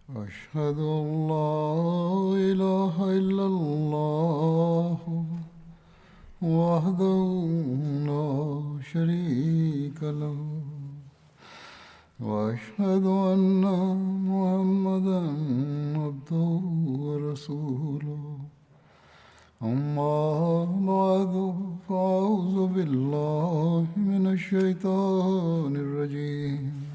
أشهد أن لا إله إلا الله وحده لا شريك له وأشهد أن محمدا عبده ورسوله أما بعد فأعوذ بالله من الشيطان الرجيم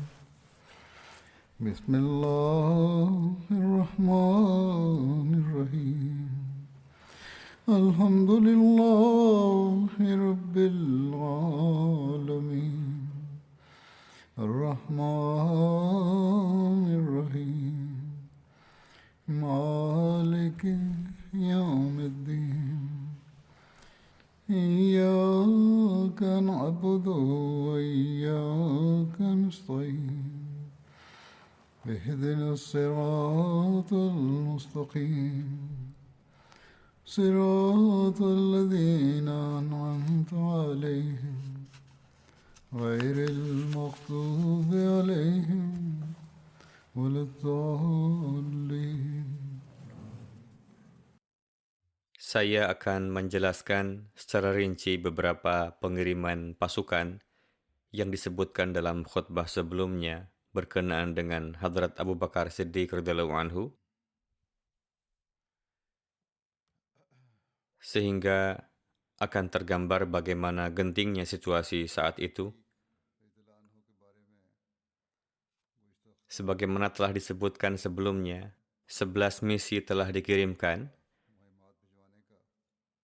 بسم الله الرحمن الرحيم الحمد لله رب العالمين الرحمن الرحيم مالك يوم الدين إياك نعبد وإياك نستعين اهدنا الصراط المستقيم صراط الذين أنعمت عليهم غير المغضوب عليهم ولا الضالين. Saya akan menjelaskan secara rinci beberapa pengiriman pasukan yang disebutkan dalam khutbah sebelumnya berkenaan dengan Hadrat Abu Bakar Siddiq radhiyallahu anhu, sehingga akan tergambar bagaimana gentingnya situasi saat itu. Sebagaimana telah disebutkan sebelumnya, 11 misi telah dikirimkan.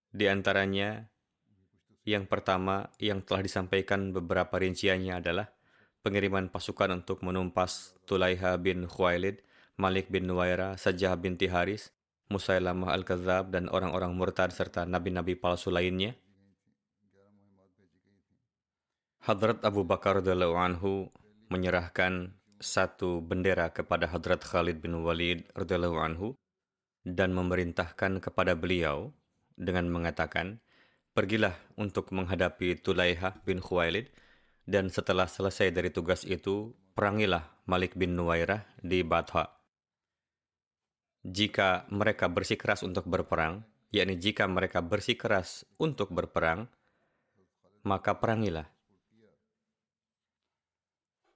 Di antaranya, yang pertama yang telah disampaikan beberapa rinciannya adalah pengiriman pasukan untuk menumpas Tulaiha bin Khuwailid, Malik bin Nuwaira, Sajjah binti Haris, Musailamah al-Kadzab, dan orang-orang murtad serta nabi-nabi palsu lainnya. Hadrat Abu Bakar radhiyallahu anhu menyerahkan satu bendera kepada Hadrat Khalid bin Walid radhiyallahu anhu dan memerintahkan kepada beliau dengan mengatakan, "Pergilah untuk menghadapi Tulaiha bin Khuwailid, dan setelah selesai dari tugas itu, perangilah Malik bin Nuwairah di Batha. Jika mereka bersikeras untuk berperang, yakni jika mereka bersikeras untuk berperang, maka perangilah."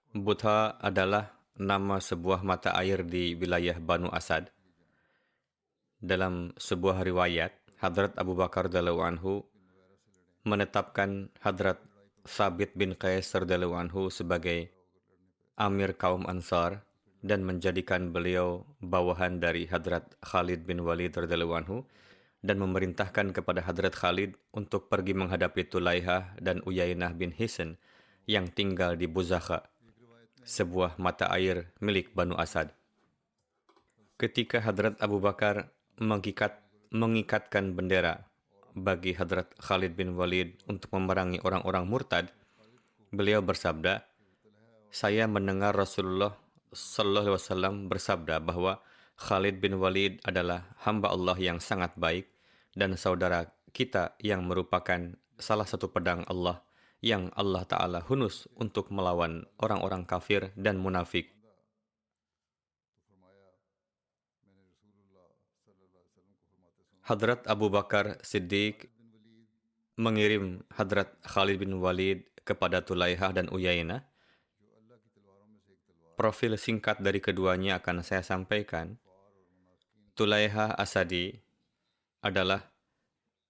Butha adalah nama sebuah mata air di wilayah Banu Asad. Dalam sebuah riwayat, Hadrat Abu Bakar radhiyallahu anhu menetapkan Hadrat Thabit bin Qais radhiyallahu anhu sebagai Amir kaum Ansar dan menjadikan beliau bawahan dari Hadrat Khalid bin Walid radhiyallahu anhu dan memerintahkan kepada Hadrat Khalid untuk pergi menghadapi Tulaihah dan Uyainah bin Hisan yang tinggal di Buzakha, sebuah mata air milik Banu Asad. Ketika Hadrat Abu Bakar mengikatkan bendera bagi Hadrat Khalid bin Walid untuk memerangi orang-orang murtad, beliau bersabda, "Saya mendengar Rasulullah sallallahu alaihi wasallam bersabda bahwa Khalid bin Walid adalah hamba Allah yang sangat baik dan saudara kita yang merupakan salah satu pedang Allah yang Allah Ta'ala hunus untuk melawan orang-orang kafir dan munafik." Hadrat Abu Bakar Siddiq mengirim Hadrat Khalid bin Walid kepada Tulaihah dan Uyainah. Profil singkat dari keduanya akan saya sampaikan. Tulaihah Asadi adalah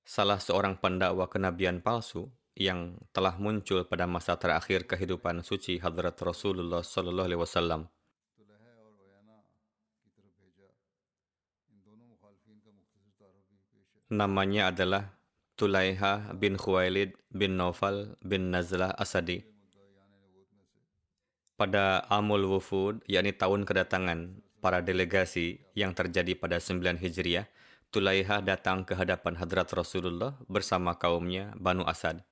salah seorang pendakwa kenabian palsu yang telah muncul pada masa terakhir kehidupan suci Hadrat Rasulullah sallallahu alaihi wasallam. Namanya adalah Tulaiha bin Khuwailid bin Naufal bin Nazlah Asadi. Pada Amul Wufud, yakni tahun kedatangan para delegasi yang terjadi pada 9 Hijriah, Tulaiha datang ke hadapan Hadrat Rasulullah bersama kaumnya Banu Asad.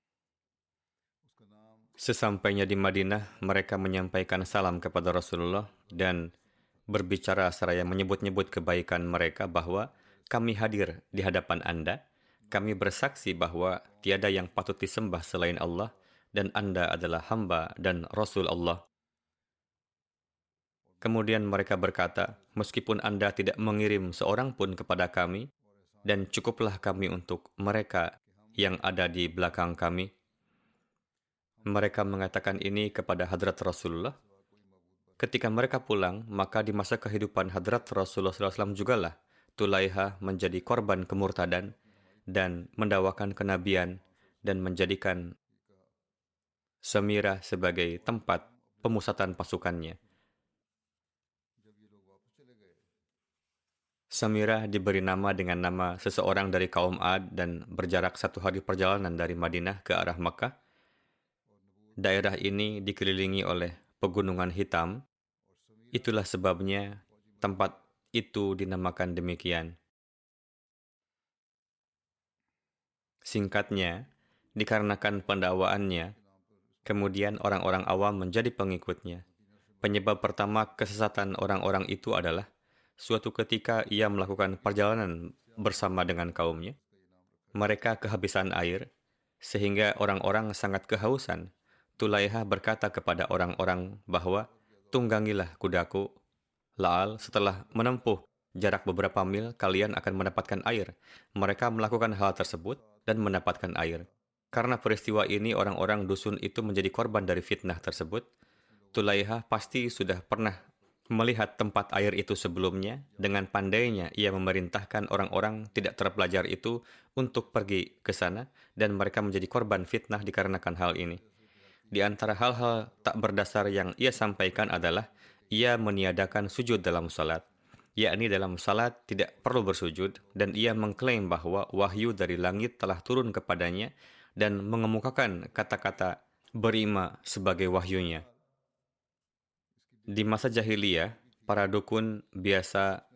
Sesampainya di Madinah, mereka menyampaikan salam kepada Rasulullah dan berbicara seraya menyebut-nyebut kebaikan mereka bahwa kami hadir di hadapan Anda, kami bersaksi bahwa tiada yang patut disembah selain Allah dan Anda adalah hamba dan Rasul Allah. Kemudian mereka berkata, meskipun Anda tidak mengirim seorang pun kepada kami, dan cukuplah kami untuk mereka yang ada di belakang kami. Mereka mengatakan ini kepada Hadrat Rasulullah. Ketika mereka pulang, maka di masa kehidupan Hadrat Rasulullah SAW jugalah Tulaiha menjadi korban kemurtadan dan mendakwakan kenabian dan menjadikan Samira sebagai tempat pemusatan pasukannya. Samira diberi nama dengan nama seseorang dari kaum Ad dan berjarak 1 hari perjalanan dari Madinah ke arah Makkah. Daerah ini dikelilingi oleh pegunungan hitam. Itulah sebabnya tempat itu dinamakan demikian. Singkatnya, dikarenakan pendakwaannya, kemudian orang-orang awam menjadi pengikutnya. Penyebab pertama kesesatan orang-orang itu adalah suatu ketika ia melakukan perjalanan bersama dengan kaumnya. Mereka kehabisan air, sehingga orang-orang sangat kehausan. Tulaiha berkata kepada orang-orang bahwa, tunggangilah kudaku. Laal, setelah menempuh jarak beberapa mil, kalian akan mendapatkan air. Mereka melakukan hal tersebut dan mendapatkan air. Karena peristiwa ini, orang-orang dusun itu menjadi korban dari fitnah tersebut. Tulaiha pasti sudah pernah melihat tempat air itu sebelumnya. Dengan pandainya, ia memerintahkan orang-orang tidak terpelajar itu untuk pergi ke sana, dan mereka menjadi korban fitnah dikarenakan hal ini. Di antara hal-hal tak berdasar yang ia sampaikan adalah, ia meniadakan sujud dalam salat. Yakni dalam salat tidak perlu bersujud, dan ia mengklaim bahwa wahyu dari langit telah turun kepadanya dan mengemukakan kata-kata berima sebagai wahyunya. Di masa jahiliyah, para dukun biasa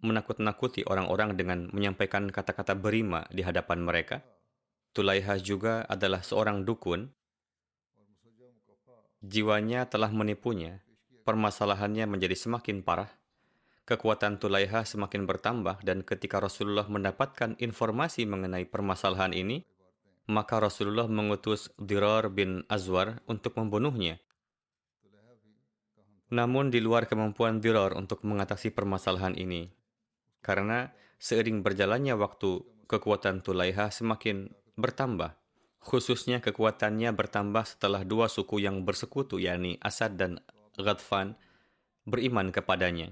menakut-nakuti orang-orang dengan menyampaikan kata-kata berima di hadapan mereka. Tulaiha juga adalah seorang dukun. Jiwanya telah menipunya. Permasalahannya menjadi semakin parah. Kekuatan Tulaiha semakin bertambah, dan ketika Rasulullah mendapatkan informasi mengenai permasalahan ini, maka Rasulullah mengutus Dirar bin Azwar untuk membunuhnya. Namun di luar kemampuan Dirar untuk mengatasi permasalahan ini. Karena seiring berjalannya waktu, kekuatan Tulaiha semakin bertambah. Khususnya kekuatannya bertambah setelah 2 suku yang bersekutu, yakni Asad dan Ghadfan, beriman kepadanya.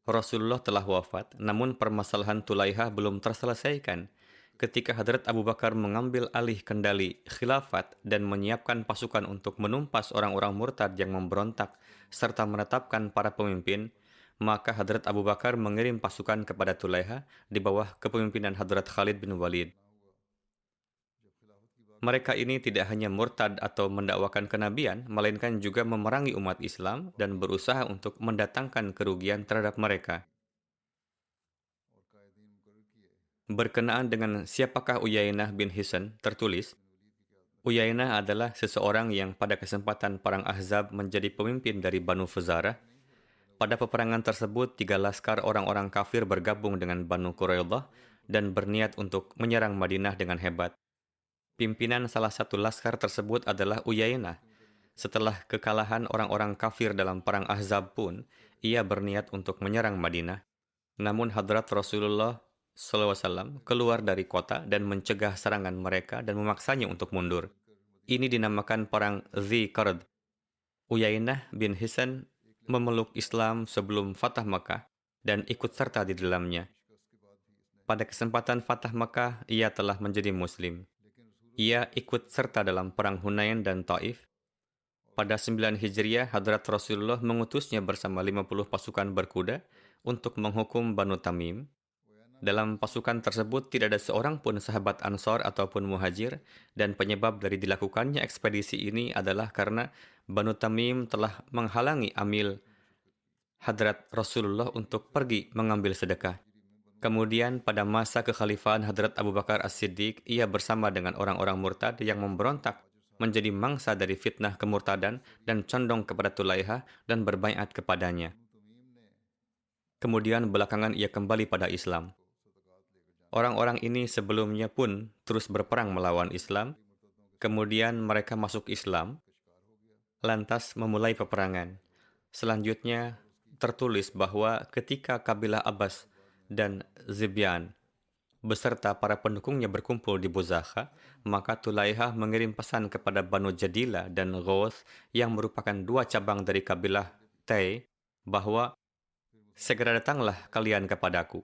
Rasulullah telah wafat, namun permasalahan Tulaiha belum terselesaikan. Ketika Hadrat Abu Bakar mengambil alih kendali khilafat dan menyiapkan pasukan untuk menumpas orang-orang murtad yang memberontak serta menetapkan para pemimpin, maka Hadrat Abu Bakar mengirim pasukan kepada Tulaiha di bawah kepemimpinan Hadrat Khalid bin Walid. Mereka ini tidak hanya murtad atau mendakwakan kenabian, melainkan juga memerangi umat Islam dan berusaha untuk mendatangkan kerugian terhadap mereka. Berkenaan dengan siapakah Uyainah bin Hisn, tertulis, Uyainah adalah seseorang yang pada kesempatan Perang Ahzab menjadi pemimpin dari Banu Fazarah. Pada peperangan tersebut, 3 laskar orang-orang kafir bergabung dengan Banu Quraidah dan berniat untuk menyerang Madinah dengan hebat. Pimpinan salah satu laskar tersebut adalah Uyainah. Setelah kekalahan orang-orang kafir dalam Perang Ahzab pun, ia berniat untuk menyerang Madinah. Namun Hadrat Rasulullah SAW keluar dari kota dan mencegah serangan mereka dan memaksanya untuk mundur. Ini dinamakan Perang Dzi-Qard. Uyainah bin Hisn memeluk Islam sebelum Fatah Makkah dan ikut serta di dalamnya. Pada kesempatan Fatah Makkah, ia telah menjadi Muslim. Ia ikut serta dalam Perang Hunain dan Taif. Pada 9 Hijriah, Hadrat Rasulullah mengutusnya bersama 50 pasukan berkuda untuk menghukum Banu Tamim. Dalam pasukan tersebut tidak ada seorang pun sahabat Ansor ataupun Muhajir, dan penyebab dari dilakukannya ekspedisi ini adalah karena Banu Tamim telah menghalangi amil Hadrat Rasulullah untuk pergi mengambil sedekah. Kemudian pada masa kekhalifahan Hadrat Abu Bakar As-Siddiq, ia bersama dengan orang-orang murtad yang memberontak menjadi mangsa dari fitnah kemurtadan dan condong kepada Tulaiha dan berbaiat kepadanya. Kemudian belakangan ia kembali pada Islam. Orang-orang ini sebelumnya pun terus berperang melawan Islam. Kemudian mereka masuk Islam, lantas memulai peperangan. Selanjutnya tertulis bahwa ketika kabilah Abbas dan Zibyan beserta para pendukungnya berkumpul di Buzakha, maka Tulaihah mengirim pesan kepada Banu Jadila dan Ghaus yang merupakan dua cabang dari kabilah Tai bahwa segera datanglah kalian kepadaku.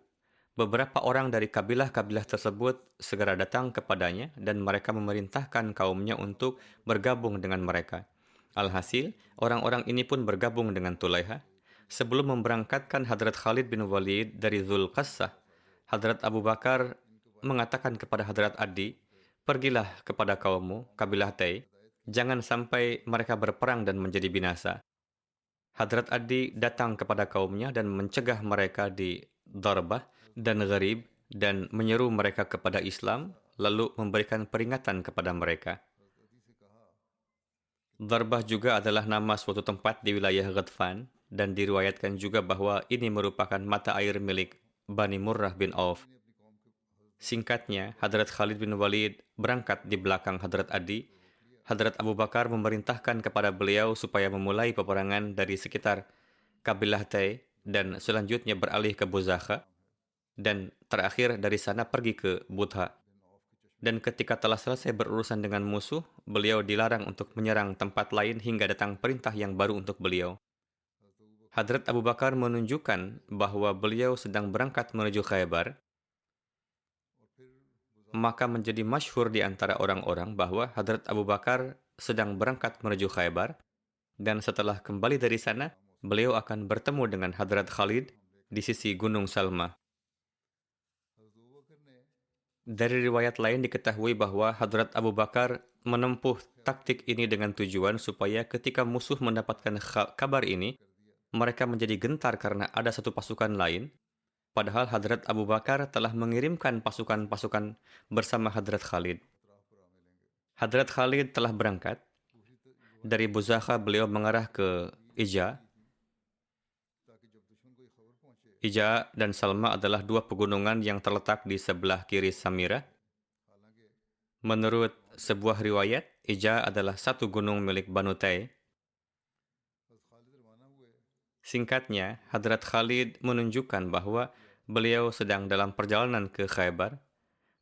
Beberapa orang dari kabilah-kabilah tersebut segera datang kepadanya dan mereka memerintahkan kaumnya untuk bergabung dengan mereka. Alhasil, orang-orang ini pun bergabung dengan Tulaiha. Sebelum memberangkatkan Hadrat Khalid bin Walid dari Zulqassah, Hadrat Abu Bakar mengatakan kepada Hadrat Adi, "Pergilah kepada kaummu, kabilah Tai, jangan sampai mereka berperang dan menjadi binasa." Hadrat Adi datang kepada kaumnya dan mencegah mereka di Darbah dan Gharib dan menyeru mereka kepada Islam, lalu memberikan peringatan kepada mereka. Darbah juga adalah nama suatu tempat di wilayah Ghatfan dan diriwayatkan juga bahwa ini merupakan mata air milik Bani Murrah bin Auf. Singkatnya, Hadrat Khalid bin Walid berangkat di belakang Hadrat Adi. Hadrat Abu Bakar memerintahkan kepada beliau supaya memulai peperangan dari sekitar kabilah Tai dan selanjutnya beralih ke Buzakha dan terakhir dari sana pergi ke Budha. Dan ketika telah selesai berurusan dengan musuh, beliau dilarang untuk menyerang tempat lain hingga datang perintah yang baru untuk beliau. Hadrat Abu Bakar menunjukkan bahwa beliau sedang berangkat menuju Khaybar, maka menjadi masyhur di antara orang-orang bahwa Hadrat Abu Bakar sedang berangkat menuju Khaybar, dan setelah kembali dari sana, beliau akan bertemu dengan Hadrat Khalid di sisi Gunung Salma. Dari riwayat lain diketahui bahwa Hadrat Abu Bakar menempuh taktik ini dengan tujuan supaya ketika musuh mendapatkan kabar ini, mereka menjadi gentar karena ada satu pasukan lain, padahal Hadrat Abu Bakar telah mengirimkan pasukan-pasukan bersama Hadrat Khalid. Hadrat Khalid telah berangkat. Dari Buzakha beliau mengarah ke Ija. Ija dan Salma adalah dua pegunungan yang terletak di sebelah kiri Samira. Menurut sebuah riwayat, Ija adalah satu gunung milik Banu Tai. Singkatnya, Hadrat Khalid menunjukkan bahwa beliau sedang dalam perjalanan ke Khaybar.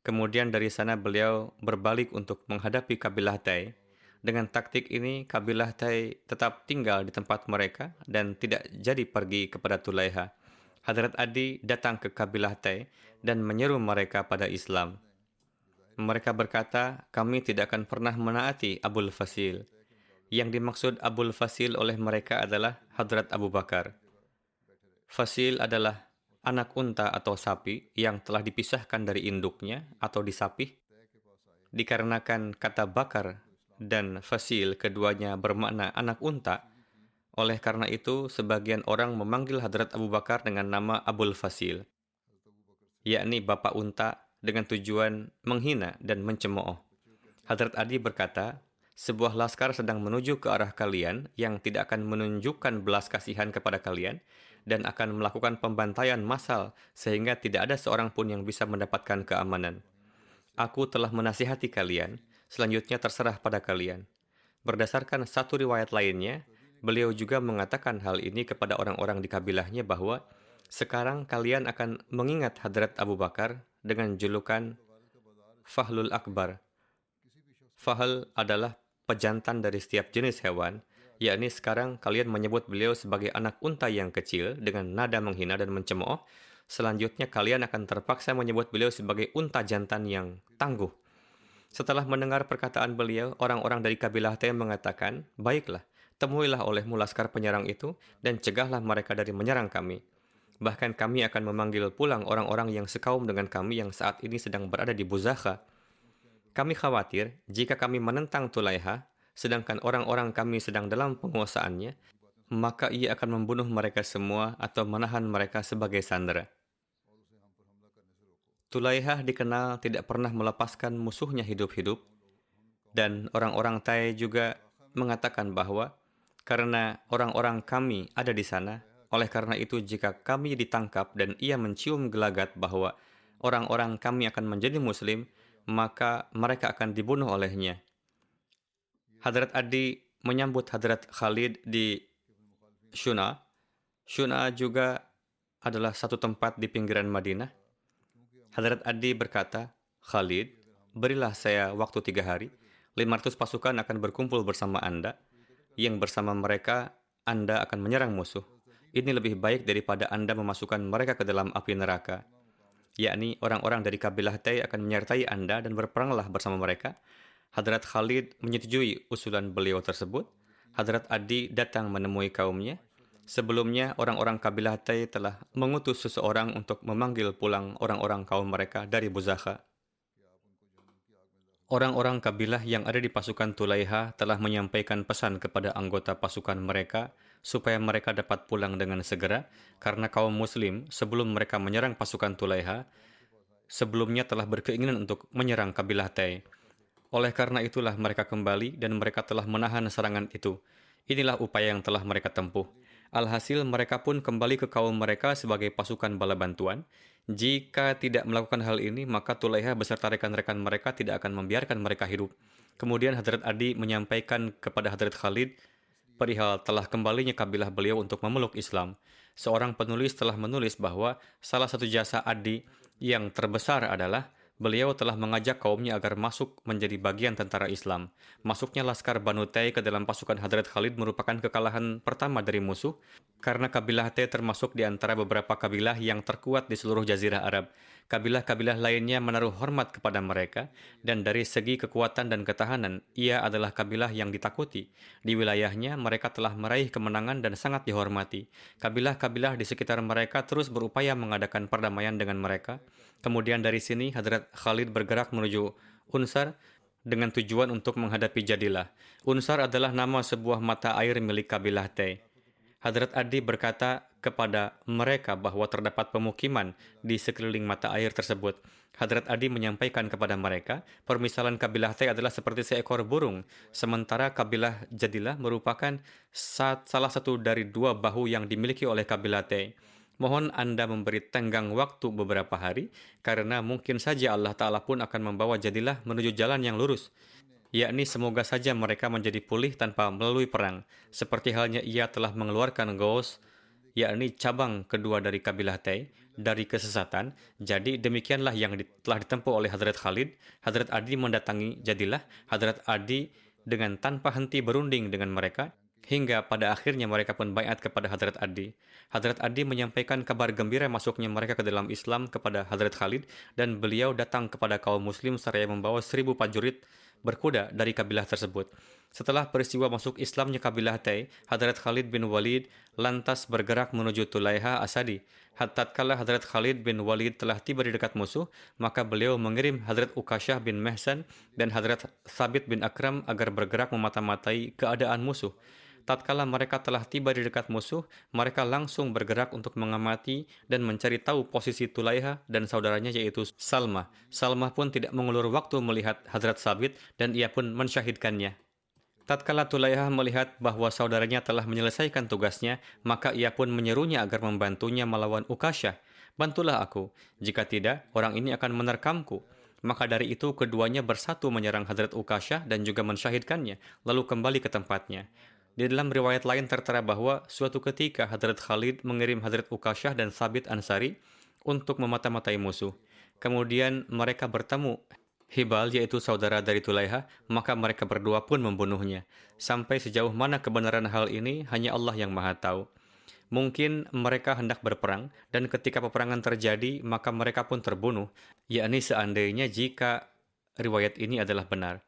Kemudian dari sana beliau berbalik untuk menghadapi kabilah Tai. Dengan taktik ini, kabilah Tai tetap tinggal di tempat mereka dan tidak jadi pergi kepada Tulaiha. Hadrat Adi datang ke kabilah Tai dan menyeru mereka pada Islam. Mereka berkata, "Kami tidak akan pernah menaati Abul Fasil." Yang dimaksud Abul Fasil oleh mereka adalah Hadrat Abu Bakar. Fasil adalah anak unta atau sapi yang telah dipisahkan dari induknya atau disapih. Dikarenakan kata bakar dan fasil keduanya bermakna anak unta, oleh karena itu sebagian orang memanggil Hadrat Abu Bakar dengan nama Abul Fasil, yakni bapak unta, dengan tujuan menghina dan mencemooh. Hadrat Adi berkata, "Sebuah laskar sedang menuju ke arah kalian yang tidak akan menunjukkan belas kasihan kepada kalian dan akan melakukan pembantaian massal sehingga tidak ada seorang pun yang bisa mendapatkan keamanan. Aku telah menasihati kalian, selanjutnya terserah pada kalian." Berdasarkan satu riwayat lainnya, beliau juga mengatakan hal ini kepada orang-orang di kabilahnya bahwa sekarang kalian akan mengingat Hadrat Abu Bakar dengan julukan Fahlul Akbar. Fahl adalah pejantan dari setiap jenis hewan, yakni sekarang kalian menyebut beliau sebagai anak unta yang kecil dengan nada menghina dan mencemooh. Selanjutnya kalian akan terpaksa menyebut beliau sebagai unta jantan yang tangguh. Setelah mendengar perkataan beliau, orang-orang dari kabilah Tai mengatakan, "Baiklah, temuilah olehmu laskar penyerang itu dan cegahlah mereka dari menyerang kami. Bahkan kami akan memanggil pulang orang-orang yang sekaum dengan kami yang saat ini sedang berada di Buzakha. Kami khawatir jika kami menentang Tulaiha, sedangkan orang-orang kami sedang dalam penguasaannya, maka ia akan membunuh mereka semua atau menahan mereka sebagai sandera." Tulaihah dikenal tidak pernah melepaskan musuhnya hidup-hidup, dan orang-orang Tai juga mengatakan bahwa karena orang-orang kami ada di sana, oleh karena itu jika kami ditangkap dan ia mencium gelagat bahwa orang-orang kami akan menjadi muslim, maka mereka akan dibunuh olehnya. Hadrat Adi menyambut Hadrat Khalid di Shuna. Shuna juga adalah satu tempat di pinggiran Madinah. Hadrat Adi berkata, Khalid, berilah saya waktu 3 hari. 500 pasukan akan berkumpul bersama Anda. Yang bersama mereka, Anda akan menyerang musuh. Ini lebih baik daripada Anda memasukkan mereka ke dalam api neraka. Yakni orang-orang dari kabilah Tai akan menyertai Anda dan berperanglah bersama mereka. Hadrat Khalid menyetujui usulan beliau tersebut. Hadrat Adi datang menemui kaumnya. Sebelumnya, orang-orang kabilah Tai telah mengutus seseorang untuk memanggil pulang orang-orang kaum mereka dari Buzakha. Orang-orang kabilah yang ada di pasukan Tulaiha telah menyampaikan pesan kepada anggota pasukan mereka supaya mereka dapat pulang dengan segera karena kaum muslim sebelum mereka menyerang pasukan Tulaiha sebelumnya telah berkeinginan untuk menyerang kabilah Tai. Oleh karena itulah mereka kembali dan mereka telah menahan serangan itu. Inilah upaya yang telah mereka tempuh. Alhasil mereka pun kembali ke kaum mereka sebagai pasukan bala bantuan. Jika tidak melakukan hal ini, maka Tulaiha beserta rekan-rekan mereka tidak akan membiarkan mereka hidup. Kemudian Hadrat Adi menyampaikan kepada Hadrat Khalid perihal telah kembalinya kabilah beliau untuk memeluk Islam. Seorang penulis telah menulis bahwa salah satu jasa Adi yang terbesar adalah beliau telah mengajak kaumnya agar masuk menjadi bagian tentara Islam. Masuknya Laskar Banu Tai ke dalam pasukan Hadrat Khalid merupakan kekalahan pertama dari musuh, karena kabilah Tai termasuk di antara beberapa kabilah yang terkuat di seluruh Jazirah Arab. Kabilah-kabilah lainnya menaruh hormat kepada mereka, dan dari segi kekuatan dan ketahanan, ia adalah kabilah yang ditakuti. Di wilayahnya, mereka telah meraih kemenangan dan sangat dihormati. Kabilah-kabilah di sekitar mereka terus berupaya mengadakan perdamaian dengan mereka. Kemudian dari sini, Hadrat Khalid bergerak menuju Unsar dengan tujuan untuk menghadapi Jadilah. Unsar adalah nama sebuah mata air milik kabilah Tai. Hadrat Adi berkata kepada mereka bahwa terdapat pemukiman di sekeliling mata air tersebut. Hadrat Adi menyampaikan kepada mereka, permisalan kabilah Tai adalah seperti seekor burung, sementara kabilah Jadilah merupakan salah satu dari 2 bahu yang dimiliki oleh kabilah Tai. Mohon Anda memberi tenggang waktu beberapa hari, karena mungkin saja Allah Ta'ala pun akan membawa Jadilah menuju jalan yang lurus. Yakni semoga saja mereka menjadi pulih tanpa melalui perang, seperti halnya ia telah mengeluarkan Ghaus, yakni cabang kedua dari kabilah Tai, dari kesesatan. Jadi demikianlah yang telah ditempuh oleh Hadrat Khalid. Hadrat Adi mendatangi Jadilah. Hadrat Adi dengan tanpa henti berunding dengan mereka, hingga pada akhirnya mereka pun baiat kepada Hadrat Adi. Hadrat Adi menyampaikan kabar gembira masuknya mereka ke dalam Islam kepada Hadrat Khalid, dan beliau datang kepada kaum muslim seraya membawa 1000 prajurit berkuda dari kabilah tersebut. Setelah peristiwa masuk Islamnya kabilah Tai, Hadrat Khalid bin Walid lantas bergerak menuju Tulaiha Asadi. Tatkala Hadrat Khalid bin Walid telah tiba di dekat musuh, maka beliau mengirim Hadrat Ukasyah bin Mehsan dan Hadrat Thabit bin Akram agar bergerak memata-matai keadaan musuh. Tatkala mereka telah tiba di dekat musuh, mereka langsung bergerak untuk mengamati dan mencari tahu posisi Tulaiha dan saudaranya yaitu Salma. Salma pun tidak mengulur waktu melihat Hadrat Sabit dan ia pun mensyahidkannya. Tatkala Tulaiha melihat bahwa saudaranya telah menyelesaikan tugasnya, maka ia pun menyerunya agar membantunya melawan Ukasyah. Bantulah aku, jika tidak, orang ini akan menerkamku. Maka dari itu keduanya bersatu menyerang Hadrat Ukasyah dan juga mensyahidkannya, lalu kembali ke tempatnya. Di dalam riwayat lain tertera bahwa suatu ketika Hadrat Khalid mengirim Hadrat Ukasyah dan Thabit Ansari untuk memata-matai musuh. Kemudian mereka bertemu Hibal, yaitu saudara dari Tulaiha, maka mereka berdua pun membunuhnya. Sampai sejauh mana kebenaran hal ini, hanya Allah yang Maha Tahu. Mungkin mereka hendak berperang, dan ketika peperangan terjadi, maka mereka pun terbunuh, yakni seandainya jika riwayat ini adalah benar.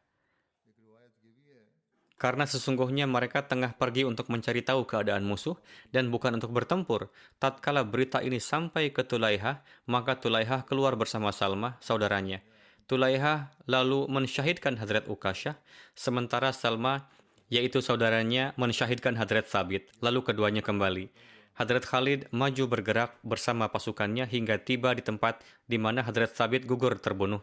Karena sesungguhnya mereka tengah pergi untuk mencari tahu keadaan musuh dan bukan untuk bertempur. Tatkala berita ini sampai ke Tulaiha, maka Tulaiha keluar bersama Salma, saudaranya. Tulaiha lalu mensyahidkan Hadrat Ukasyah, sementara Salma, yaitu saudaranya, mensyahidkan Hadrat Thabit. Lalu keduanya kembali. Hadrat Khalid maju bergerak bersama pasukannya hingga tiba di tempat di mana Hadrat Thabit gugur terbunuh.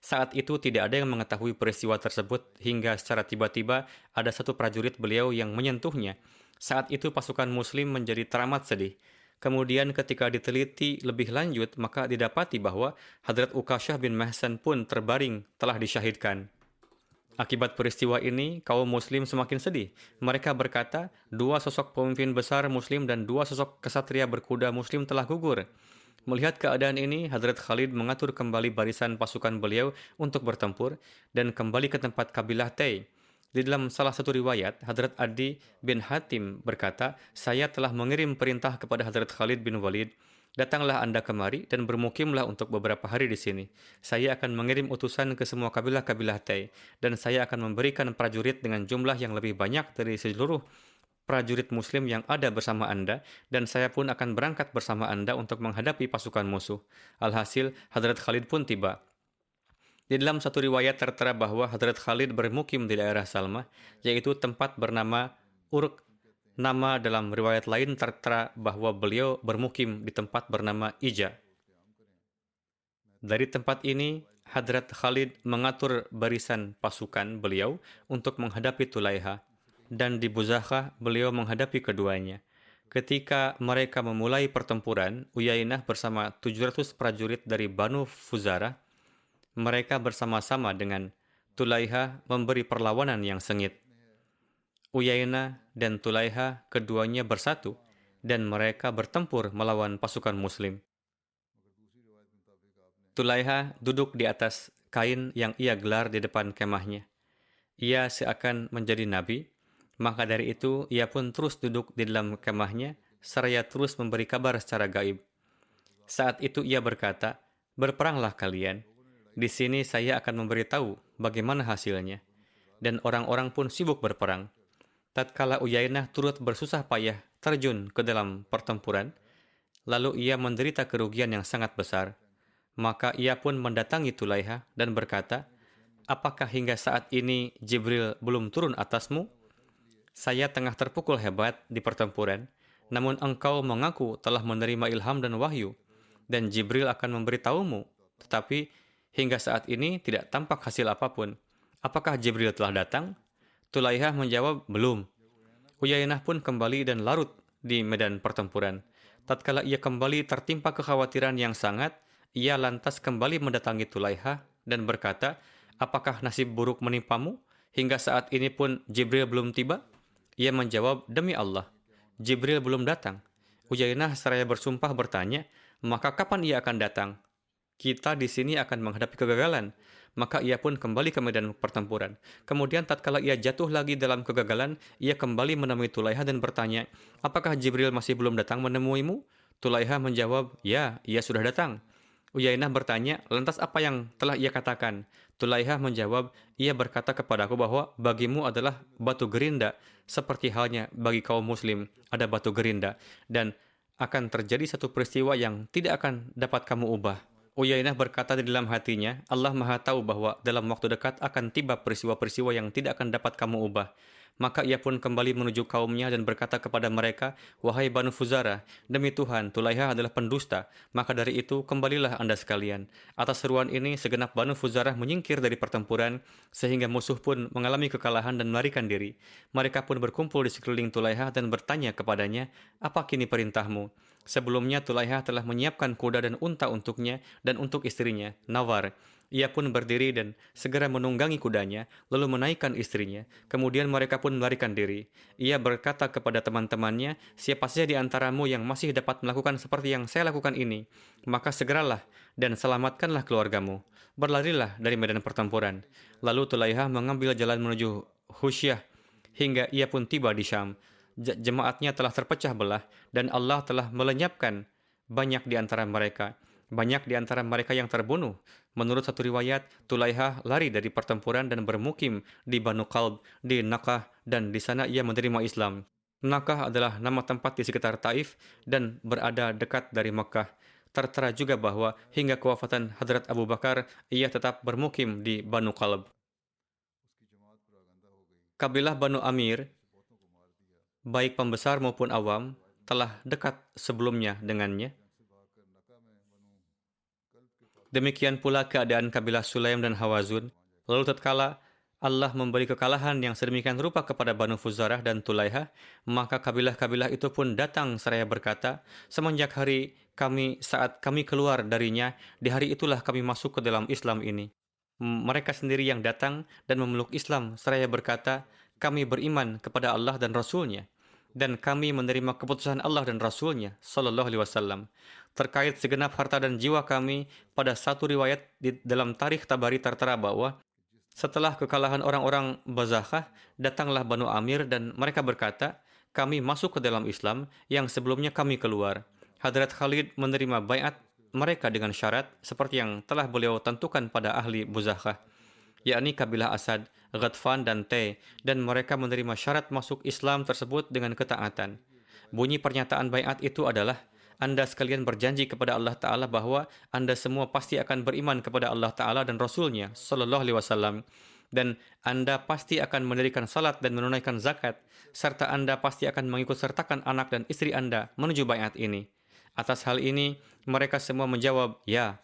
Saat itu tidak ada yang mengetahui peristiwa tersebut hingga secara tiba-tiba ada satu prajurit beliau yang menyentuhnya. Saat itu pasukan muslim menjadi teramat sedih. Kemudian ketika diteliti lebih lanjut, maka didapati bahwa Hadrat Ukasyah bin Mehsan pun terbaring telah disyahidkan. Akibat peristiwa ini, kaum muslim semakin sedih. Mereka berkata, dua sosok pemimpin besar muslim dan dua sosok kesatria berkuda muslim telah gugur. Melihat keadaan ini, Hadrat Khalid mengatur kembali barisan pasukan beliau untuk bertempur dan kembali ke tempat kabilah Tay. Di dalam salah satu riwayat, Hadrat Adi bin Hatim berkata, saya telah mengirim perintah kepada Hadrat Khalid bin Walid, datanglah Anda kemari dan bermukimlah untuk beberapa hari di sini. Saya akan mengirim utusan ke semua kabilah-kabilah Tay, dan saya akan memberikan prajurit dengan jumlah yang lebih banyak dari seluruh prajurit muslim yang ada bersama Anda, dan saya pun akan berangkat bersama Anda untuk menghadapi pasukan musuh. Alhasil, Hadrat Khalid pun tiba. Di dalam satu riwayat tertera bahwa Hadrat Khalid bermukim di daerah Salma, yaitu tempat bernama Uruk. Nama dalam riwayat lain tertera bahwa beliau bermukim di tempat bernama Ija. Dari tempat ini, Hadrat Khalid mengatur barisan pasukan beliau untuk menghadapi Tulaiha, dan di Buzakhah beliau menghadapi keduanya. Ketika mereka memulai pertempuran, Uyainah bersama 700 prajurit dari Banu Fuzarah, mereka bersama-sama dengan Tulaiha memberi perlawanan yang sengit. Uyainah dan Tulaiha keduanya bersatu dan mereka bertempur melawan pasukan muslim. Tulaiha duduk di atas kain yang ia gelar di depan kemahnya. Ia seakan menjadi nabi, maka dari itu ia pun terus duduk di dalam kemahnya seraya terus memberi kabar secara gaib. Saat itu ia berkata, berperanglah kalian. Di sini saya akan memberitahu bagaimana hasilnya. Dan orang-orang pun sibuk berperang. Tatkala Uyainah turut bersusah payah terjun ke dalam pertempuran, lalu ia menderita kerugian yang sangat besar. Maka ia pun mendatangi Tulaiha dan berkata, apakah hingga saat ini Jibril belum turun atasmu? Saya tengah terpukul hebat di pertempuran, namun engkau mengaku telah menerima ilham dan wahyu, dan Jibril akan memberitahumu. Tetapi hingga saat ini tidak tampak hasil apapun. Apakah Jibril telah datang? Tulaiha menjawab, belum. Uyainah pun kembali dan larut di medan pertempuran. Tatkala ia kembali tertimpa kekhawatiran yang sangat, ia lantas kembali mendatangi Tulaiha dan berkata, apakah nasib buruk menimpamu? Hingga saat ini pun Jibril belum tiba? Ia menjawab, demi Allah, Jibril belum datang. Uyainah seraya bersumpah bertanya, maka kapan ia akan datang? Kita di sini akan menghadapi kegagalan. Maka ia pun kembali ke medan pertempuran. Kemudian tatkala ia jatuh lagi dalam kegagalan, ia kembali menemui Tulaiha dan bertanya, apakah Jibril masih belum datang menemuimu? Tulaiha menjawab, ya, ia sudah datang. Uyainah bertanya, lantas apa yang telah ia katakan? Tulaiha menjawab, ia berkata kepadaku bahwa bagimu adalah batu gerinda, seperti halnya bagi kaum muslim ada batu gerinda, dan akan terjadi satu peristiwa yang tidak akan dapat kamu ubah. Uyainah berkata di dalam hatinya, Allah Maha tahu bahwa dalam waktu dekat akan tiba peristiwa-peristiwa yang tidak akan dapat kamu ubah. Maka ia pun kembali menuju kaumnya dan berkata kepada mereka, wahai Banu Fuzarah, demi Tuhan, Tulaiha adalah pendusta. Maka dari itu, kembalilah Anda sekalian. Atas seruan ini, segenap Banu Fuzarah menyingkir dari pertempuran, sehingga musuh pun mengalami kekalahan dan melarikan diri. Mereka pun berkumpul di sekeliling Tulaiha dan bertanya kepadanya, apa kini perintahmu? Sebelumnya Tulaiha telah menyiapkan kuda dan unta untuknya dan untuk istrinya, Nawar. Ia pun berdiri dan segera menunggangi kudanya, lalu menaikkan istrinya. Kemudian mereka pun melarikan diri. Ia berkata kepada teman-temannya, siapa saja di antaramu yang masih dapat melakukan seperti yang saya lakukan ini, maka segeralah dan selamatkanlah keluargamu. Berlarilah dari medan pertempuran. Lalu Tulaiha mengambil jalan menuju Husyah, hingga ia pun tiba di Syam. Jemaatnya telah terpecah belah dan Allah telah melenyapkan banyak di antara mereka. Banyak di antara mereka yang terbunuh. Menurut satu riwayat, Tulaiha lari dari pertempuran dan bermukim di Banu Qalb, di Nakah, dan di sana ia menerima Islam. Nakah adalah nama tempat di sekitar Taif dan berada dekat dari Mekah. Tertera juga bahwa hingga kewafatan Hadrat Abu Bakar, ia tetap bermukim di Banu Qalb. Kabilah Banu Amir, baik pembesar maupun awam, telah dekat sebelumnya dengannya. Demikian pula keadaan kabilah Sulaim dan Hawazun. Lalu tatkala Allah memberi kekalahan yang sedemikian rupa kepada Banu Fuzarah dan Tulaiha, maka kabilah-kabilah itu pun datang seraya berkata, semenjak hari kami saat kami keluar darinya, di hari itulah kami masuk ke dalam Islam ini. mereka sendiri yang datang dan memeluk Islam seraya berkata, kami beriman kepada Allah dan Rasul-Nya, dan kami menerima keputusan Allah dan Rasul-Nya Sallallahu Alaihi Wasallam terkait segenap harta dan jiwa kami. Pada satu riwayat di dalam Tarikh Tabari tertera bahwa setelah kekalahan orang-orang Bazakhah, datanglah Banu Amir dan mereka berkata, kami masuk ke dalam Islam yang sebelumnya kami keluar. Hadrat Khalid menerima baiat mereka dengan syarat seperti yang telah beliau tentukan pada ahli Bazakhah, yakni kabilah Asad, Ghatfan, dan Tay, dan mereka menerima syarat masuk Islam tersebut dengan ketaatan. Bunyi pernyataan baiat itu adalah, Anda sekalian berjanji kepada Allah Ta'ala bahwa Anda semua pasti akan beriman kepada Allah Ta'ala dan Rasul-Nya Sallallahu Alaihi Wasallam, dan Anda pasti akan mendirikan salat dan menunaikan zakat, serta Anda pasti akan mengikut sertakan anak dan istri Anda menuju baiat ini. Atas hal ini, mereka semua menjawab, ya.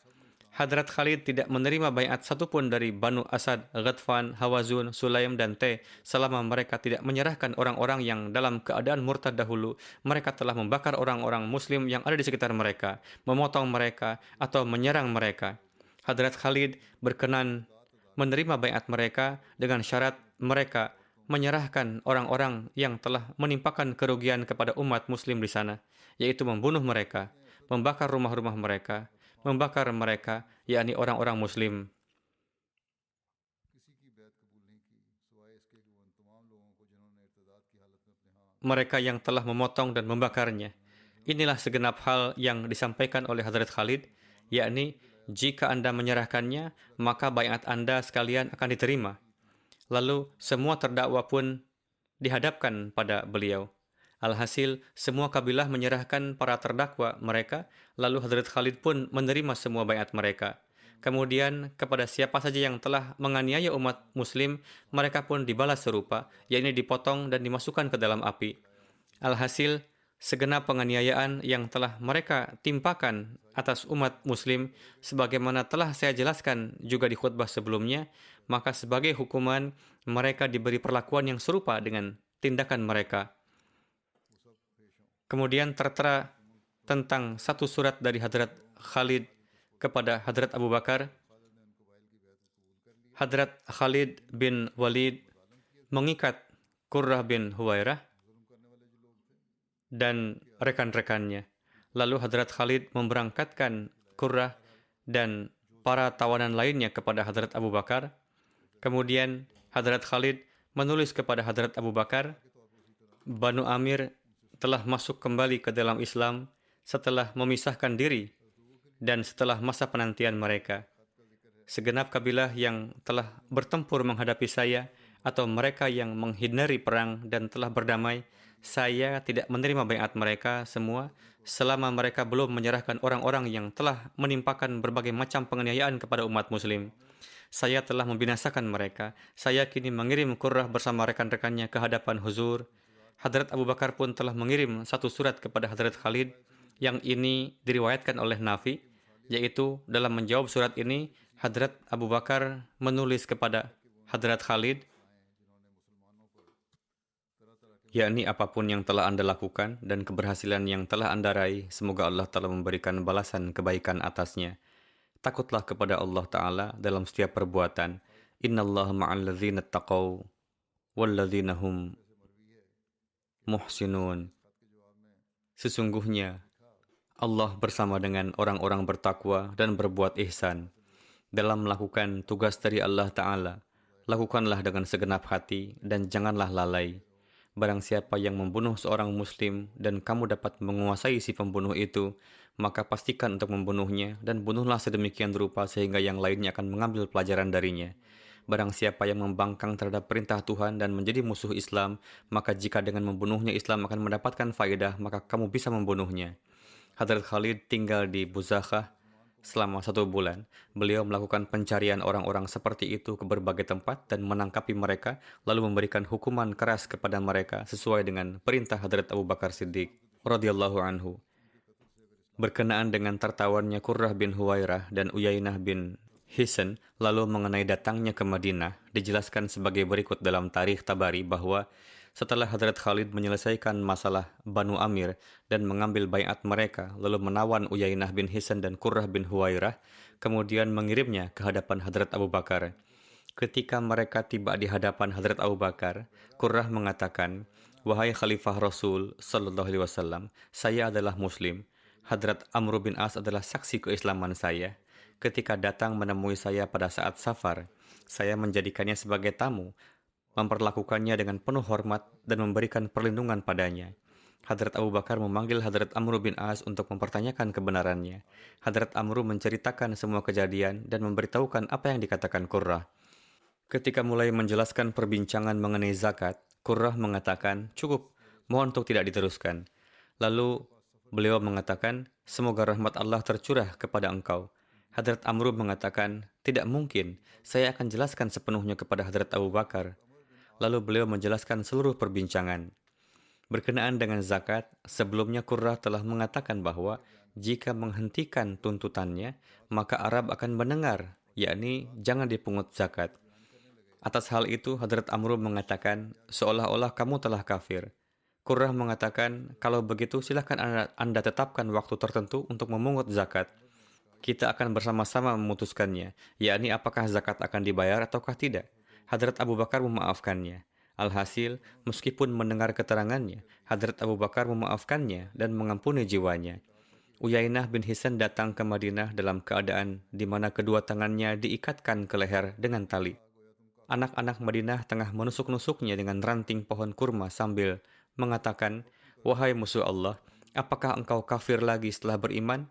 Hadrat Khalid tidak menerima baiat satupun dari Banu Asad, Ghatfan, Hawazun, Sulaim, dan Tay selama mereka tidak menyerahkan orang-orang yang dalam keadaan murtad dahulu. Mereka telah membakar orang-orang Muslim yang ada di sekitar mereka, memotong mereka, atau menyerang mereka. Hadrat Khalid berkenan menerima baiat mereka dengan syarat mereka menyerahkan orang-orang yang telah menimpakan kerugian kepada umat Muslim di sana, yaitu membunuh mereka, membakar rumah-rumah mereka, membakar mereka, yakni orang-orang Muslim. Mereka yang telah memotong dan membakarnya. Inilah segenap hal yang disampaikan oleh Hadrat Khalid, yakni jika Anda menyerahkannya, maka baiat Anda sekalian akan diterima. Lalu semua terdakwa pun dihadapkan pada beliau. Alhasil, semua kabilah menyerahkan para terdakwa mereka, lalu Hadrat Khalid pun menerima semua baiat mereka. Kemudian, kepada siapa saja yang telah menganiaya umat Muslim, mereka pun dibalas serupa, yakni dipotong dan dimasukkan ke dalam api. Alhasil, segenap penganiayaan yang telah mereka timpakan atas umat Muslim, sebagaimana telah saya jelaskan juga di khutbah sebelumnya, maka sebagai hukuman, mereka diberi perlakuan yang serupa dengan tindakan mereka. Kemudian tertera tentang satu surat dari Hadrat Khalid kepada Hadrat Abu Bakar. Hadrat Khalid bin Walid mengikat Qurrah bin Huwairah dan rekan-rekannya. Lalu Hadrat Khalid memberangkatkan Qurrah dan para tawanan lainnya kepada Hadrat Abu Bakar. Kemudian Hadrat Khalid menulis kepada Hadrat Abu Bakar, Banu Amir telah masuk kembali ke dalam Islam setelah memisahkan diri dan setelah masa penantian mereka. Segenap kabilah yang telah bertempur menghadapi saya atau mereka yang menghindari perang dan telah berdamai, saya tidak menerima baiat mereka semua selama mereka belum menyerahkan orang-orang yang telah menimpakan berbagai macam penganiayaan kepada umat Muslim. Saya telah membinasakan mereka. Saya kini mengirim Qurrah bersama rekan-rekannya ke hadapan Huzur. Hadrat Abu Bakar pun telah mengirim satu surat kepada Hadrat Khalid, yang ini diriwayatkan oleh Nafi, yaitu dalam menjawab surat ini, Hadrat Abu Bakar menulis kepada Hadrat Khalid, yakni apapun yang telah Anda lakukan dan keberhasilan yang telah Anda raih, semoga Allah telah memberikan balasan kebaikan atasnya. Takutlah kepada Allah Ta'ala dalam setiap perbuatan. Innallaha ma'al ladzina taqaw wal ladzina hum muhsinun. Sesungguhnya Allah bersama dengan orang-orang bertakwa dan berbuat ihsan. Dalam melakukan tugas dari Allah Ta'ala, lakukanlah dengan segenap hati dan janganlah lalai. Barang siapa yang membunuh seorang muslim dan kamu dapat menguasai si pembunuh itu, maka pastikan untuk membunuhnya dan bunuhlah sedemikian rupa sehingga yang lainnya akan mengambil pelajaran darinya. Barang siapa yang membangkang terhadap perintah Tuhan dan menjadi musuh Islam, maka jika dengan membunuhnya Islam akan mendapatkan faedah, maka kamu bisa membunuhnya. Hadrat Khalid tinggal di Buzakhah selama 1 bulan. Beliau melakukan pencarian orang-orang seperti itu ke berbagai tempat dan menangkapi mereka, lalu memberikan hukuman keras kepada mereka sesuai dengan perintah Hadrat Abu Bakar Siddiq radhiyallahu anhu. Berkenaan dengan tertawannya Qurrah bin Huwairah dan Uyainah bin Hisan, lalu mengenai datangnya ke Madinah, dijelaskan sebagai berikut dalam Tarikh Tabari bahwa Setelah Hadrat Khalid menyelesaikan masalah Banu Amir dan mengambil baiat mereka, lalu menawan Uyainah bin Hisan dan Qurrah bin Huwairah, kemudian mengirimnya ke hadapan Hadrat Abu Bakar. Ketika mereka tiba di hadapan Hadrat Abu Bakar, Qurrah mengatakan, "Wahai Khalifah Rasul Sallallahu Alaihi Wasallam, saya adalah Muslim. Hadrat Amr bin As adalah saksi keislaman saya. Ketika datang menemui saya pada saat safar, saya menjadikannya sebagai tamu, memperlakukannya dengan penuh hormat dan memberikan perlindungan padanya." Hadrat Abu Bakar memanggil Hadrat Amr bin As untuk mempertanyakan kebenarannya. Hadrat Amr menceritakan semua kejadian dan memberitahukan apa yang dikatakan Qurrah. Ketika mulai menjelaskan perbincangan mengenai zakat, Qurrah mengatakan, "Cukup, mohon untuk tidak diteruskan." Lalu beliau mengatakan, "Semoga rahmat Allah tercurah kepada engkau." Hadrat Amr mengatakan, "Tidak mungkin, saya akan jelaskan sepenuhnya kepada Hadrat Abu Bakar." Lalu beliau menjelaskan seluruh perbincangan. Berkenaan dengan zakat, sebelumnya Qurrah telah mengatakan bahwa jika menghentikan tuntutannya, maka Arab akan mendengar, yakni jangan dipungut zakat. Atas hal itu, Hadrat Amr mengatakan, "Seolah-olah kamu telah kafir." Qurrah mengatakan, "Kalau begitu silakan Anda tetapkan waktu tertentu untuk memungut zakat. Kita akan bersama-sama memutuskannya, yakni apakah zakat akan dibayar ataukah tidak." Hadrat Abu Bakar memaafkannya. Alhasil, meskipun mendengar keterangannya, Hadrat Abu Bakar memaafkannya dan mengampuni jiwanya. Uyainah bin Hisan datang ke Madinah dalam keadaan di mana kedua tangannya diikatkan ke leher dengan tali. Anak-anak Madinah tengah menusuk-nusuknya dengan ranting pohon kurma sambil mengatakan, "Wahai musuh Allah, apakah engkau kafir lagi setelah beriman?"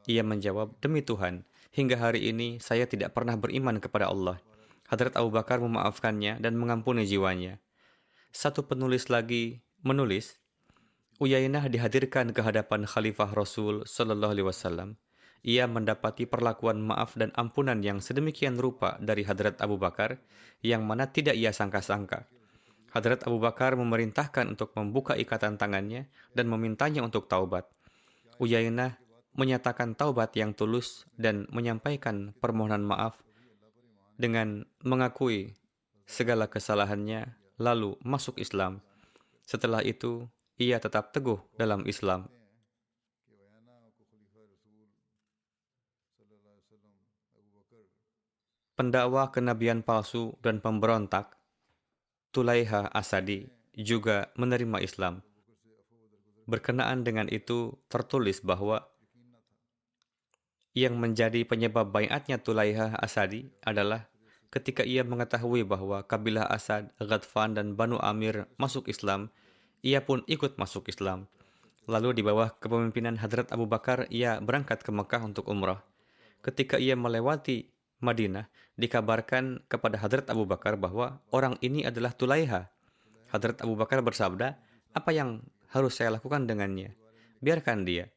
Ia menjawab, "Demi Tuhan, hingga hari ini saya tidak pernah beriman kepada Allah." Hadrat Abu Bakar memaafkannya dan mengampuni jiwanya. Satu penulis lagi menulis, Uyainah dihadirkan ke hadapan Khalifah Rasul Sallallahu Alaihi Wasallam. Ia mendapati perlakuan maaf dan ampunan yang sedemikian rupa dari Hadrat Abu Bakar, yang mana tidak ia sangka-sangka. Hadrat Abu Bakar memerintahkan untuk membuka ikatan tangannya dan memintanya untuk taubat. Uyainah menyatakan taubat yang tulus dan menyampaikan permohonan maaf dengan mengakui segala kesalahannya, lalu masuk Islam. Setelah itu, ia tetap teguh dalam Islam. Pendakwa kenabian palsu dan pemberontak, Tulaiha Asadi, juga menerima Islam. Berkenaan dengan itu, tertulis bahwa yang menjadi penyebab baiatnya Tulaiha Asadi adalah ketika ia mengetahui bahwa kabilah Asad, Ghatfan, dan Banu Amir masuk Islam, ia pun ikut masuk Islam. Lalu di bawah kepemimpinan Hadrat Abu Bakar, ia berangkat ke Mekah untuk umrah. Ketika ia melewati Madinah, dikabarkan kepada Hadrat Abu Bakar bahwa orang ini adalah Tulaiha. Hadrat Abu Bakar bersabda, "Apa yang harus saya lakukan dengannya? Biarkan dia.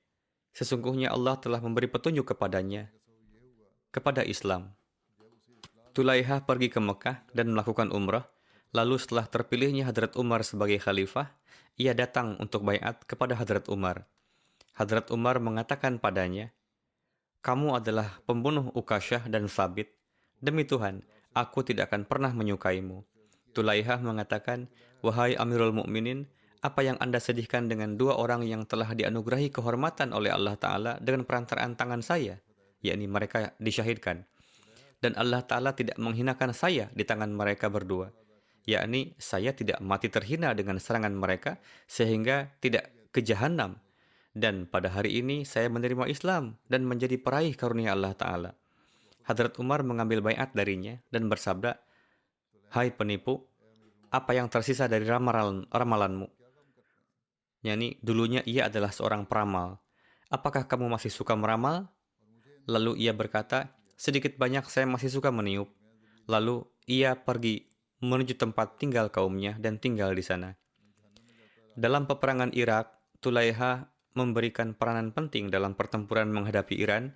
Sesungguhnya Allah telah memberi petunjuk kepadanya, kepada Islam." Tulaiha pergi ke Mekah dan melakukan umrah. Lalu setelah terpilihnya Hadrat Umar sebagai khalifah, ia datang untuk baiat kepada Hadrat Umar. Hadrat Umar mengatakan padanya, "Kamu adalah pembunuh Ukasyah dan Thabit. Demi Tuhan, aku tidak akan pernah menyukaimu." Tulaiha mengatakan, "Wahai Amirul Mukminin, apa yang Anda sedihkan dengan dua orang yang telah dianugerahi kehormatan oleh Allah Ta'ala dengan perantaraan tangan saya, yakni mereka disyahidkan. Dan Allah Ta'ala tidak menghinakan saya di tangan mereka berdua, yakni saya tidak mati terhina dengan serangan mereka sehingga tidak ke jahanam. Dan pada hari ini saya menerima Islam dan menjadi peraih karunia Allah Ta'ala." Hadrat Umar mengambil baiat darinya dan bersabda, "Hai penipu, apa yang tersisa dari ramalanmu?" Yani dulunya ia adalah seorang peramal. "Apakah kamu masih suka meramal?" Lalu ia berkata, "Sedikit banyak saya masih suka meniup." Lalu ia pergi menuju tempat tinggal kaumnya dan tinggal di sana. Dalam peperangan Irak, Tulaiha memberikan peranan penting dalam pertempuran menghadapi Iran.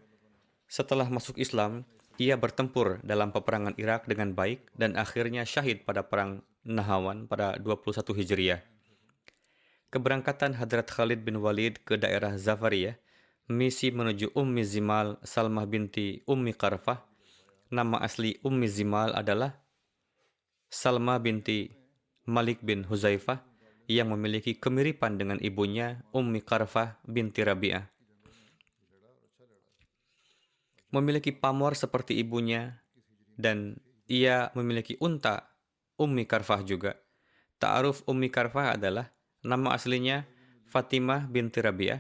Setelah masuk Islam, ia bertempur dalam peperangan Irak dengan baik dan akhirnya syahid pada perang Nahawan pada 21 Hijriah. Keberangkatan Hadrat Khalid bin Walid ke daerah Zafariyah, misi menuju Ummi Zimal Salmah binti Ummi Qarfah. Nama asli Ummi Zimal adalah Salma binti Malik bin Huzaifah. yang memiliki kemiripan dengan ibunya Ummi Qarfah binti Rabi'ah. Memiliki pamor seperti ibunya, dan ia memiliki unta Ummi Qarfah juga. Ta'aruf Ummi Qarfah adalah nama aslinya Fatimah binti Rabi'ah,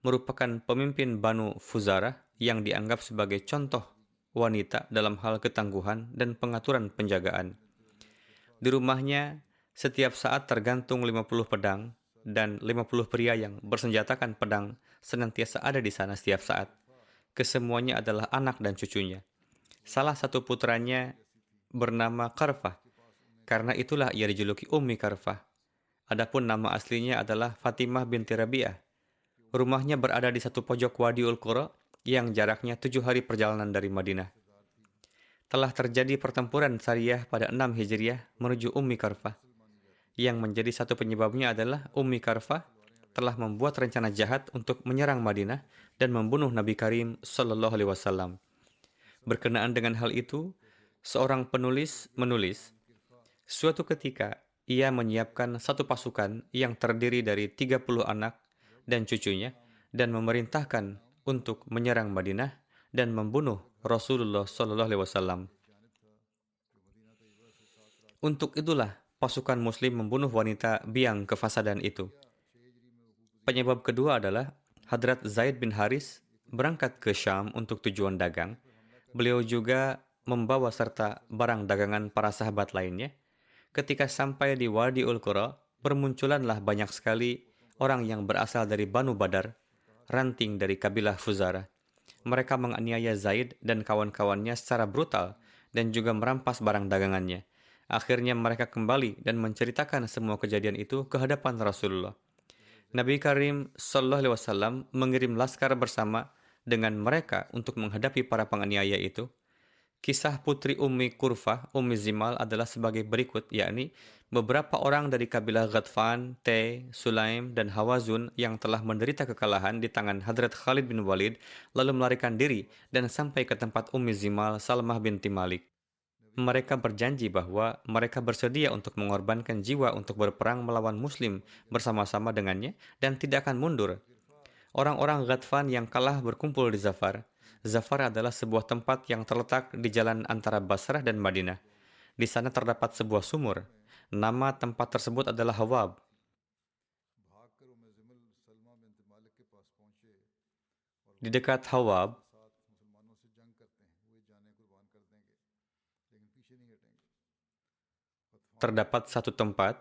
merupakan pemimpin Banu Fuzarah yang dianggap sebagai contoh wanita dalam hal ketangguhan dan pengaturan penjagaan. Di rumahnya, setiap saat tergantung 50 pedang dan 50 pria yang bersenjatakan pedang senantiasa ada di sana setiap saat. Kesemuanya adalah anak dan cucunya. Salah satu putranya bernama Qarfah, karena itulah ia dijuluki Ummi Qarfah. Adapun nama aslinya adalah Fatimah binti Rabi'ah. Rumahnya berada di satu pojok Wadiul Qura yang jaraknya 7 hari perjalanan dari Madinah. Telah terjadi pertempuran Sariyah pada 6 Hijriah menuju Ummi Qarfah. Yang menjadi satu penyebabnya adalah Ummi Qarfah telah membuat rencana jahat untuk menyerang Madinah dan membunuh Nabi Karim Sallallahu Alaihi Wasallam. Berkenaan dengan hal itu, seorang penulis menulis, suatu ketika ia menyiapkan satu pasukan yang terdiri dari 30 anak dan cucunya dan memerintahkan untuk menyerang Madinah dan membunuh Rasulullah Sallallahu Alaihi Wasallam. Untuk itulah pasukan Muslim membunuh wanita biang kefasadan itu. Penyebab kedua adalah Hadrat Zaid bin Haris berangkat ke Syam untuk tujuan dagang. Beliau juga membawa serta barang dagangan para sahabat lainnya. Ketika sampai di Wadiul Qura, bermunculanlah banyak sekali orang yang berasal dari Banu Badar, ranting dari kabilah Fuzarah. Mereka menganiaya Zaid dan kawan-kawannya secara brutal dan juga merampas barang dagangannya. Akhirnya mereka kembali dan menceritakan semua kejadian itu ke hadapan Rasulullah. Nabi Karim Sallallahu Alaihi Wasallam mengirim laskar bersama dengan mereka untuk menghadapi para penganiaya itu. Kisah putri Ummi Qurfah, Ummi Zimal adalah sebagai berikut, yakni beberapa orang dari kabilah Ghatfan, Tay, Sulaim, dan Hawazun yang telah menderita kekalahan di tangan Hadrat Khalid bin Walid lalu melarikan diri dan sampai ke tempat Ummi Zimal Salmah binti Malik. Mereka berjanji bahwa mereka bersedia untuk mengorbankan jiwa untuk berperang melawan Muslim bersama-sama dengannya dan tidak akan mundur. Orang-orang Ghatfan yang kalah berkumpul di Zafar. Zafar adalah sebuah tempat yang terletak di jalan antara Basrah dan Madinah. Di sana terdapat sebuah sumur. Nama tempat tersebut adalah Hawab. Di dekat Hawab, terdapat satu tempat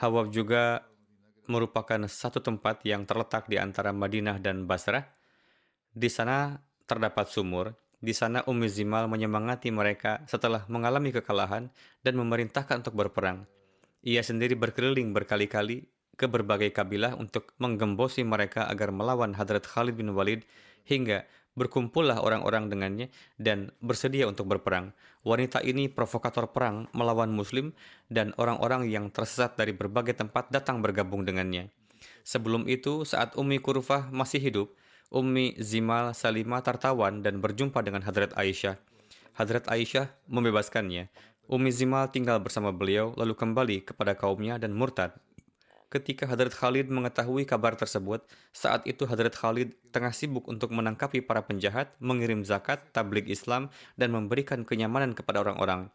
Hawab juga merupakan satu tempat yang terletak di antara Madinah dan Basrah. Di sana terdapat sumur. Di sana Ummi Zimal menyemangati mereka setelah mengalami kekalahan dan memerintahkan untuk berperang. Ia sendiri berkeliling berkali-kali ke berbagai kabilah untuk menggembosi mereka agar melawan Hadrat Khalid bin Walid hingga berkumpullah orang-orang dengannya dan bersedia untuk berperang. Wanita ini provokator perang melawan Muslim dan orang-orang yang tersesat dari berbagai tempat datang bergabung dengannya. Sebelum itu, saat Ummi Qurfah masih hidup, Ummi Zimal Salimah tertawan dan berjumpa dengan Hadrat Aisyah. Hadrat Aisyah membebaskannya. Ummi Zimal tinggal bersama beliau lalu kembali kepada kaumnya dan murtad. Ketika Hadrat Khalid mengetahui kabar tersebut, saat itu Hadrat Khalid tengah sibuk untuk menangkapi para penjahat, mengirim zakat, tabligh Islam, dan memberikan kenyamanan kepada orang-orang.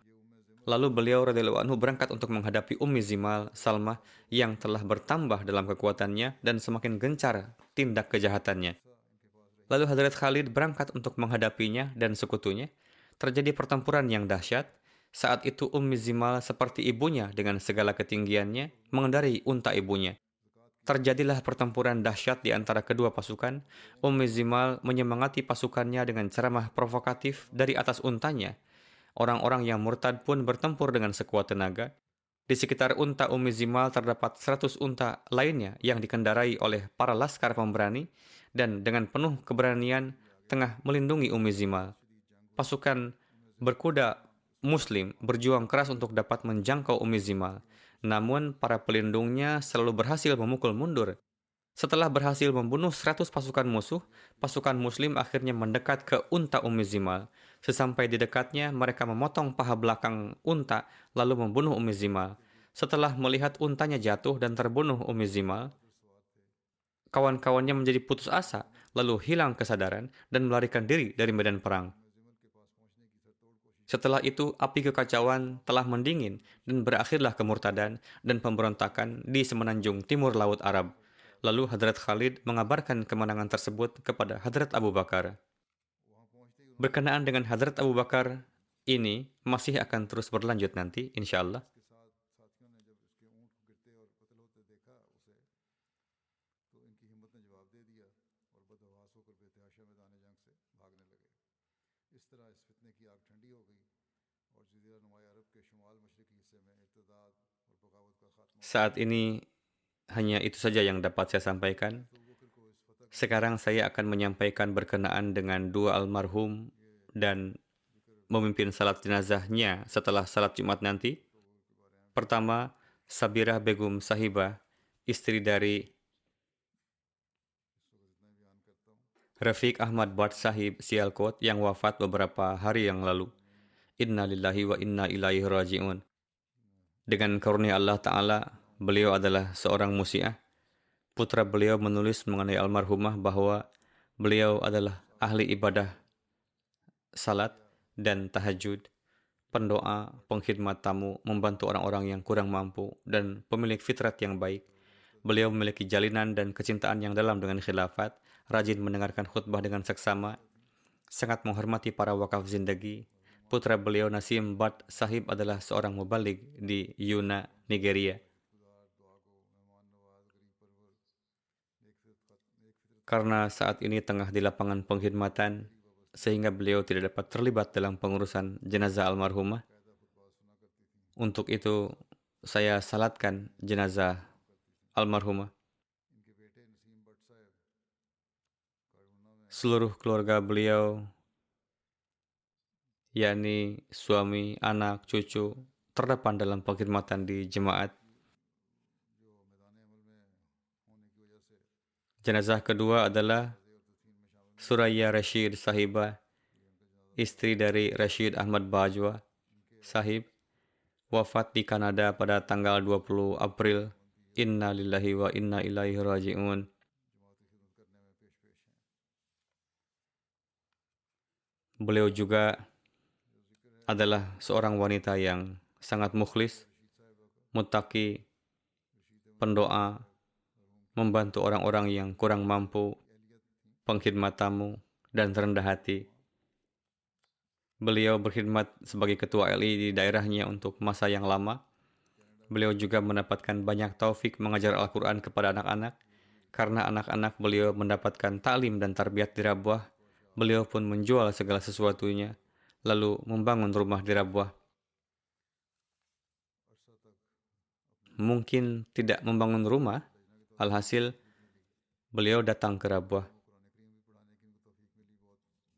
Lalu beliau radhiyallahu anhu berangkat untuk menghadapi Ummi Zimal Salmah yang telah bertambah dalam kekuatannya dan semakin gencar tindak kejahatannya. Lalu Hadrat Khalid berangkat untuk menghadapinya dan sekutunya. Terjadi pertempuran yang dahsyat. Saat itu Ummi Zimal seperti ibunya dengan segala ketinggiannya mengendarai unta ibunya. Terjadilah pertempuran dahsyat di antara kedua pasukan. Ummi Zimal menyemangati pasukannya dengan ceramah provokatif dari atas untanya. Orang-orang yang murtad pun bertempur dengan sekuat tenaga. Di sekitar unta Ummi Zimal terdapat 100 unta lainnya yang dikendarai oleh para laskar pemberani dan dengan penuh keberanian tengah melindungi Ummi Zimal. Pasukan berkuda Muslim berjuang keras untuk dapat menjangkau Ummi Zimal. Namun para pelindungnya selalu berhasil memukul mundur. Setelah berhasil membunuh 100 pasukan musuh, pasukan Muslim akhirnya mendekat ke unta Ummi Zimal. Sesampai di dekatnya, mereka memotong paha belakang unta, lalu membunuh Ummi Zimal. Setelah melihat untanya jatuh dan terbunuh Ummi Zimal, kawan-kawannya menjadi putus asa, lalu hilang kesadaran dan melarikan diri dari medan perang. Setelah itu, api kekacauan telah mendingin dan berakhirlah kemurtadan dan pemberontakan di semenanjung timur Laut Arab. Lalu Hadrat Khalid mengabarkan kemenangan tersebut kepada Hadrat Abu Bakar. Berkenaan dengan Hadrat Abu Bakar, ini masih akan terus berlanjut nanti, insya Allah. Saat ini hanya itu saja yang dapat saya sampaikan. Sekarang saya akan menyampaikan berkenaan dengan dua almarhum dan memimpin salat jenazahnya setelah salat Jumat nanti. Pertama, Sabirah Begum Sahibah, istri dari Rafiq Ahmad Bhatt Sahib Sialkot yang wafat beberapa hari yang lalu. Inna lillahi wa inna ilaihi raji'un. Dengan karunia Allah Ta'ala, beliau adalah seorang musiah. Putra beliau menulis mengenai almarhumah bahwa beliau adalah ahli ibadah salat dan tahajud, pendoa, pengkhidmat tamu, membantu orang-orang yang kurang mampu, dan pemilik fitrat yang baik. Beliau memiliki jalinan dan kecintaan yang dalam dengan khilafat, rajin mendengarkan khutbah dengan seksama, sangat menghormati para wakaf zindagi. Putra beliau Nasim Bhatt Sahib adalah seorang mubalik di Yuna, Nigeria. Karena saat ini tengah di lapangan pengkhidmatan, sehingga beliau tidak dapat terlibat dalam pengurusan jenazah almarhumah. Untuk itu, saya salatkan jenazah almarhumah. Seluruh keluarga beliau, yakni suami, anak, cucu, terdepan dalam pengkhidmatan di jemaat. Jenazah kedua adalah Suraya Rashid Sahibah, istri dari Rashid Ahmad Bajwa Sahib, wafat di Kanada pada tanggal 20 April. Inna lillahi wa inna ilaihi raji'un. Beliau juga adalah seorang wanita yang sangat mukhlis, muttaqi, pendoa, membantu orang-orang yang kurang mampu, pengkhidmat tamu, dan rendah hati. Beliau berkhidmat sebagai ketua LI di daerahnya untuk masa yang lama. Beliau juga mendapatkan banyak taufik mengajar Al-Quran kepada anak-anak. Karena anak-anak beliau mendapatkan taklim dan tarbiyat di Rabwah, beliau pun menjual segala sesuatunya, lalu membangun rumah di Rabwah. Mungkin tidak membangun rumah, alhasil beliau datang ke Rabwah.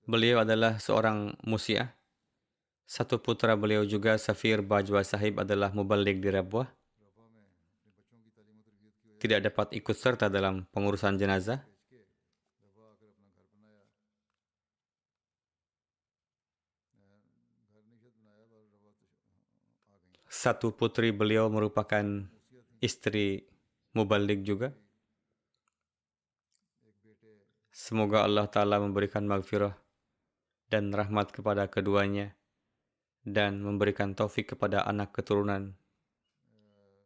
Beliau adalah seorang musiah. Satu putra beliau juga, Safir Bajwa Sahib, adalah mubalik di Rabwah. Tidak dapat ikut serta dalam pengurusan jenazah. Satu putri beliau merupakan istri mubalik juga. Semoga Allah Ta'ala memberikan maghfirah dan rahmat kepada keduanya dan memberikan taufik kepada anak keturunan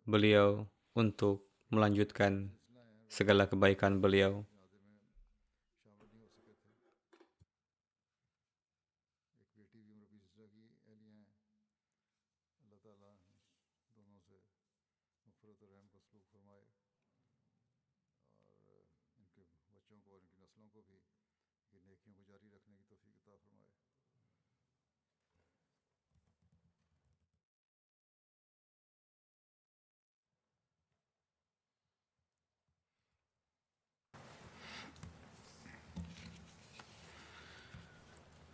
beliau untuk melanjutkan segala kebaikan beliau.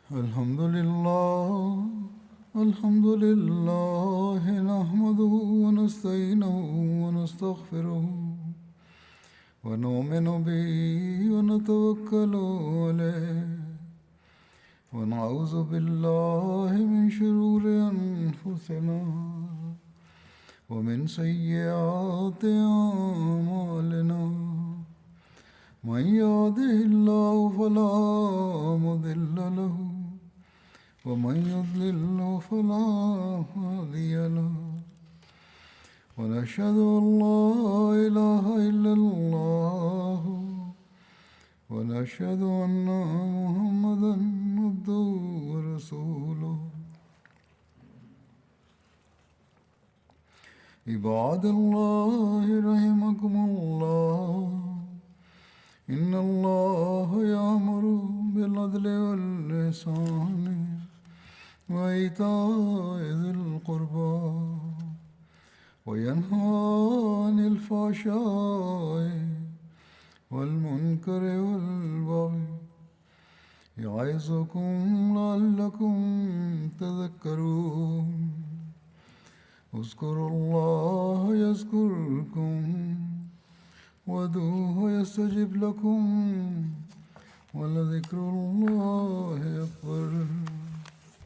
الحمد لله الحمد لله نحمده ونستعينه ونستغفره ونؤمن به ونتوكل عليه ونعوذ بالله من شرور أنفسنا ومن سيئات أعمالنا من يهده الله فلا مضل له ومن يضلل فلا هادي له ونشهد أن لا إله إلا الله ونشهد أن محمدا عبده ورسوله عباد الله رحمكم الله إن الله يأمر بالعدل والإحسان وإيتاء ذي القربى وينهى عن الفحشاء والمنكر والبغي يعظكم لعلكم تذكرون اذكروا الله يذكركم وادعوه يستجب لكم ولذكر الله أكبر.